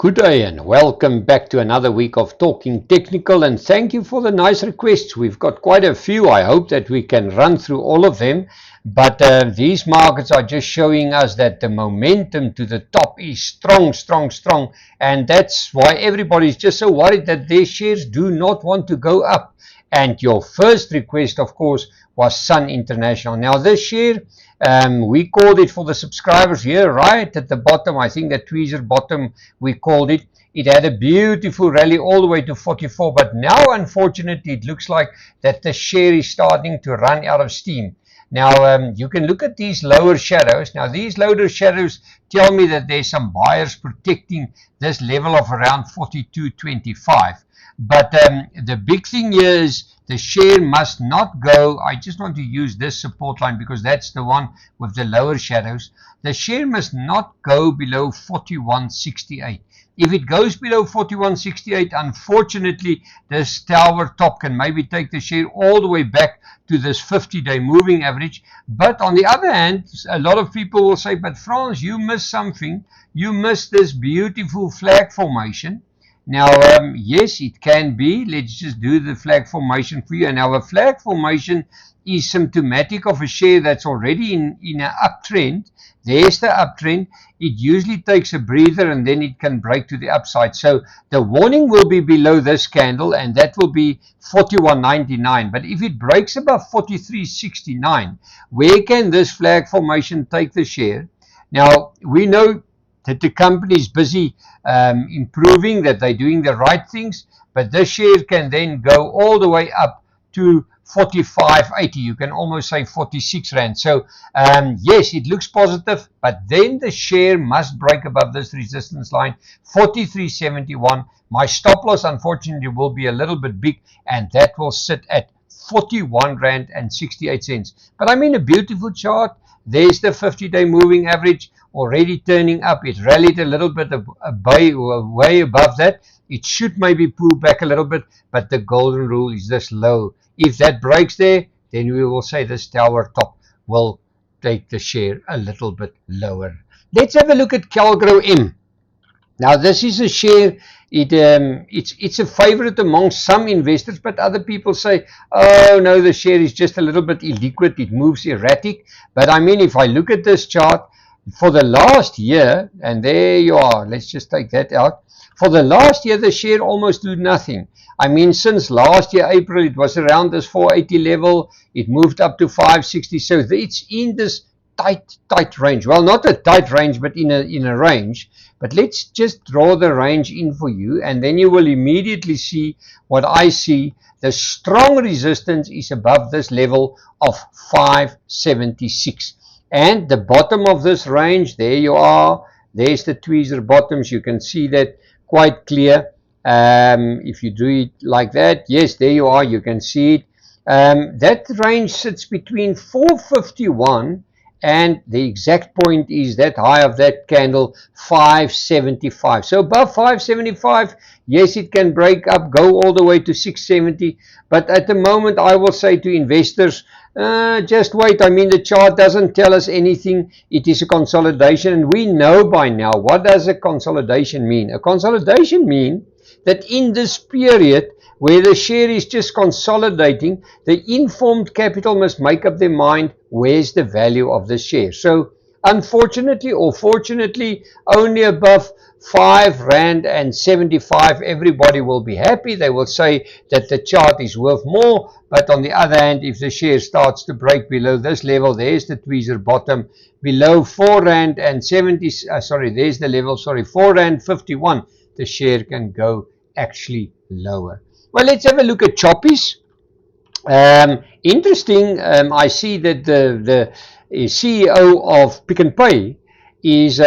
Good day and welcome back to another week of Talking Technical, and thank you for the nice requests. We've got quite a few. I hope that we can run through all of them, but these markets are just showing us that the momentum to the top is strong, and that's why everybody's just so worried that their shares do not want to go up. And your first request, of course, was Sun International. Now this share, we called it for the subscribers here right at the bottom. I think that tweezer bottom we called it. It had a beautiful rally all the way to 44, but now unfortunately it looks like that the share is starting to run out of steam. Now you can look at these lower shadows. Now these lower shadows tell me that there's some buyers protecting this level of around 42.25. But the big thing here is the share must not go. I just want to use this support line because that's the one with the lower shadows. The share must not go below 41.68. If it goes below 41.68, unfortunately, this tower top can maybe take the share all the way back to this 50-day moving average. But on the other hand, a lot of people will say, but Frans, you missed something. You missed this beautiful flag formation. Now, yes, it can be. Let's just do the flag formation for you. And now a flag formation is symptomatic of a share that's already in an uptrend. There's the uptrend. It usually takes a breather and then it can break to the upside. So the warning will be below this candle, and that will be 41.99. But if it breaks above 43.69, where can this flag formation take the share? Now, we know that the company is busy improving, that they're doing the right things, but this share can then go all the way up to 45.80. You can almost say 46 Rand. So yes, it looks positive, but then the share must break above this resistance line, 43.71. My stop loss, unfortunately, will be a little bit big, and that will sit at 41 Rand and 68 cents. But I mean, a beautiful chart. There's the 50-day moving average already turning up. It rallied a little bit way above that. It should maybe pull back a little bit, but the golden rule is this low. If that breaks there, then we will say this tower top will take the share a little bit lower. Let's have a look at Calgro M. Now this is a share, it's a favorite among some investors, but other people say, oh no, the share is just a little bit illiquid, it moves erratic. But I mean, if I look at this chart for the last year, and there you are, let's just take that out. For the last year, the share almost do nothing. I mean, since last year, April, it was around this 480 level. It moved up to 560. So it's in this tight range. Well, not a tight range, but in a range. But let's just draw the range in for you, and then you will immediately see what I see. The strong resistance is above this level of 576. And the bottom of this range, there you are. There's the tweezer bottoms. You can see that quite clear. If you do it like that, yes, there you are. You can see it. That range sits between 451 and the exact point is that high of that candle, 575. So above 575, yes, it can break up, go all the way to 670. But at the moment, I will say to investors, just wait. I mean, the chart doesn't tell us anything. It is a consolidation, and we know by now, what does a consolidation mean? A consolidation means that in this period where the share is just consolidating, the informed capital must make up their mind, where's the value of the share. So unfortunately or fortunately, only above 5 Rand and 75, everybody will be happy. They will say that the chart is worth more. But on the other hand, if the share starts to break below this level, there's the tweezer bottom, below 4 Rand and 70, there's the level, 4 Rand 51, the share can go actually lower. Well, let's have a look at Choppies. Interesting, I see that the CEO of Pick n Pay is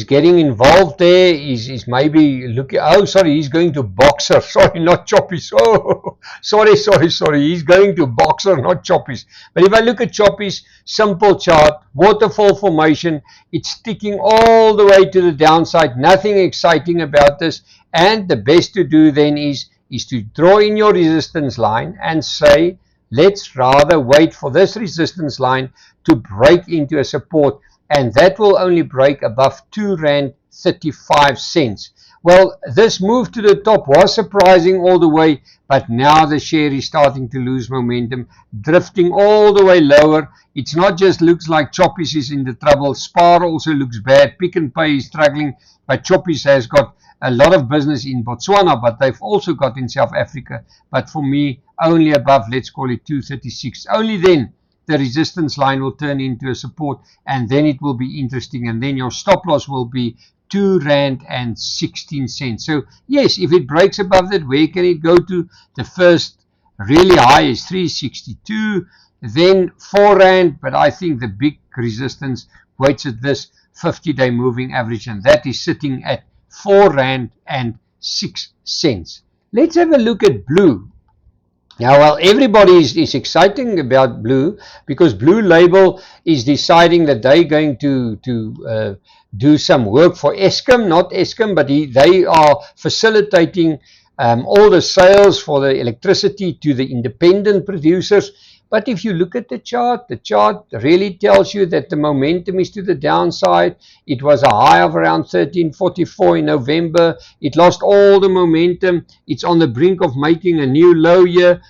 getting involved there. Is maybe looking. Oh, sorry, he's going to Boxer. Sorry, not Choppies. Oh, sorry. He's going to Boxer, not Choppies. But if I look at Choppies, simple chart, waterfall formation. It's sticking all the way to the downside. Nothing exciting about this. And the best to do then is to draw in your resistance line and say, let's rather wait for this resistance line to break into a support, and that will only break above 2 Rand 35 cents. Well, this move to the top was surprising all the way, but now the share is starting to lose momentum, drifting all the way lower. It's not just looks like Choppies is in the trouble. Spar also looks bad. Pick n Pay is struggling, but Choppies has got a lot of business in Botswana, but they've also got in South Africa. But for me, only above, let's call it 236. Only then the resistance line will turn into a support, and then it will be interesting, and then your stop loss will be R2.16. So yes, if it breaks above that, where can it go to? The first really high is 362, then R4, but I think the big resistance waits at this 50-day moving average, and that is sitting at R4.06. Let's have a look at blue. Now, well, everybody is exciting about blue, because Blue Label is deciding that they're going to do some work for Eskom, not Eskom, but they are facilitating all the sales for the electricity to the independent producers. But if you look at the chart really tells you that the momentum is to the downside. It was a high of around 1344 in November. It lost all the momentum. It's on the brink of making a new low here.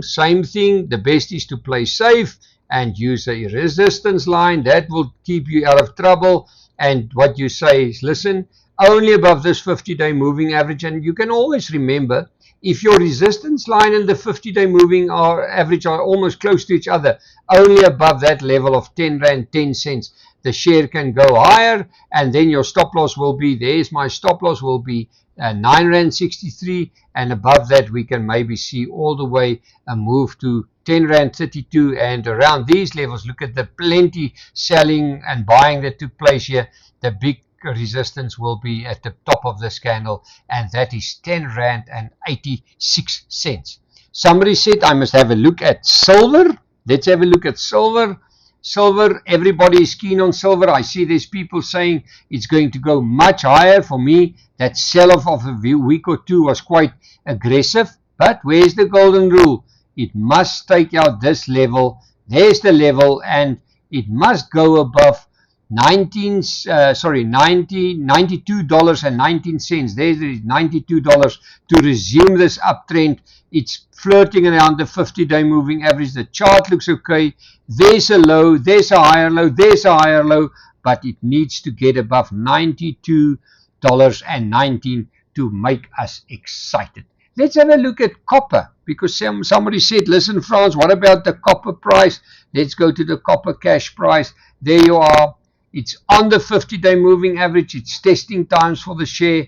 Same thing. The best is to play safe and use a resistance line. That will keep you out of trouble. And what you say is, listen, only above this 50-day moving average. And you can always remember, if your resistance line and the 50-day moving average are almost close to each other, only above that level of R10.10, the share can go higher, and then your stop loss will be, there's my stop loss, will be R9.63, and above that we can maybe see all the way a move to R10.32, and around these levels, look at the plenty selling and buying that took place here. The big resistance will be at the top of this candle, and that is R10.86. Somebody said I must have a look at silver. Let's have a look at silver. Silver, everybody is keen on silver. I see there's people saying it's going to go much higher. For me, that sell-off of a week or two was quite aggressive. But where's the golden rule? It must take out this level. There's the level, and it must go above $92.19. There's $92 to resume this uptrend. It's flirting around the 50-day moving average. The chart looks okay. There's a low, there's a higher low, there's a higher low, but it needs to get above $92.19 to make us excited. Let's have a look at copper, because somebody said, listen, Frans, what about the copper price? Let's go to the copper cash price. There you are. It's on the 50-day moving average. It's testing times for the share,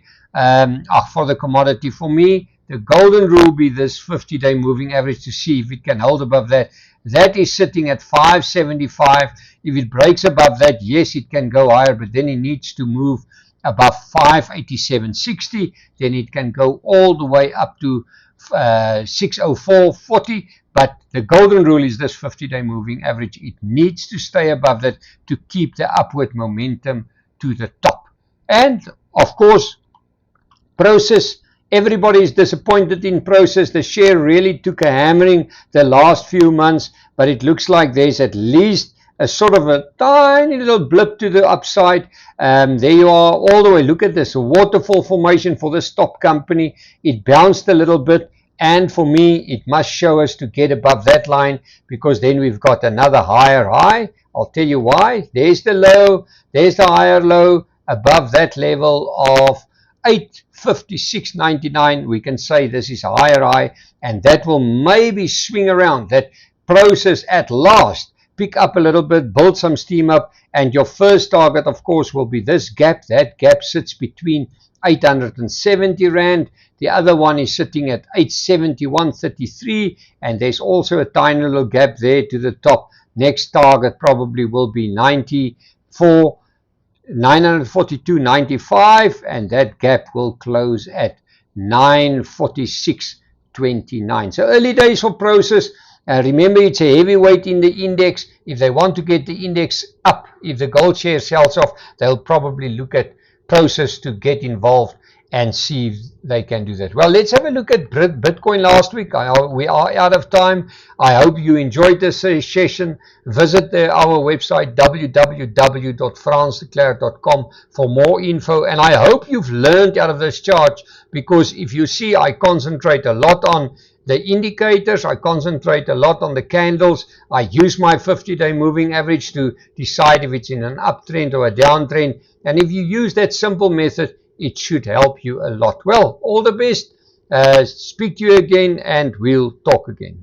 for the commodity. For me, the golden rule be this 50-day moving average to see if it can hold above that. That is sitting at 575. If it breaks above that, yes, it can go higher, but then it needs to move above 587.60. Then it can go all the way up to 604.40. But the golden rule is this 50-day moving average. It needs to stay above that to keep the upward momentum to the top. And of course, Process. Everybody is disappointed in Process. The share really took a hammering the last few months, but it looks like there's at least a sort of a tiny little blip to the upside. There you are all the way. Look at this, a waterfall formation for this top company. It bounced a little bit. And for me, it must show us to get above that line, because then we've got another higher high. I'll tell you why. There's the low. There's the higher low above that level of 856.99. We can say this is a higher high, and that will maybe swing around. That Process at last pick up a little bit, build some steam up, and your first target, of course, will be this gap. That gap sits between 870 Rand. The other one is sitting at 871.33, and there's also a tiny little gap there to the top. Next target probably will be 942.95, and that gap will close at 946.29. So early days for Process. Remember, it's a heavyweight in the index. If they want to get the index up, if the gold share sells off, they'll probably look at Process to get involved. and see if they can do that. Well, let's have a look at Bitcoin last week. We are out of time. I hope you enjoyed this session. Visit our website www.fransdeclercq.com for more info, and I hope you've learned out of this chart, because if you see, I concentrate a lot on the indicators, I concentrate a lot on the candles. I use my 50-day moving average to decide if it's in an uptrend or a downtrend, and if you use that simple method, it should help you a lot. Well, all the best. Speak to you again, and we'll talk again.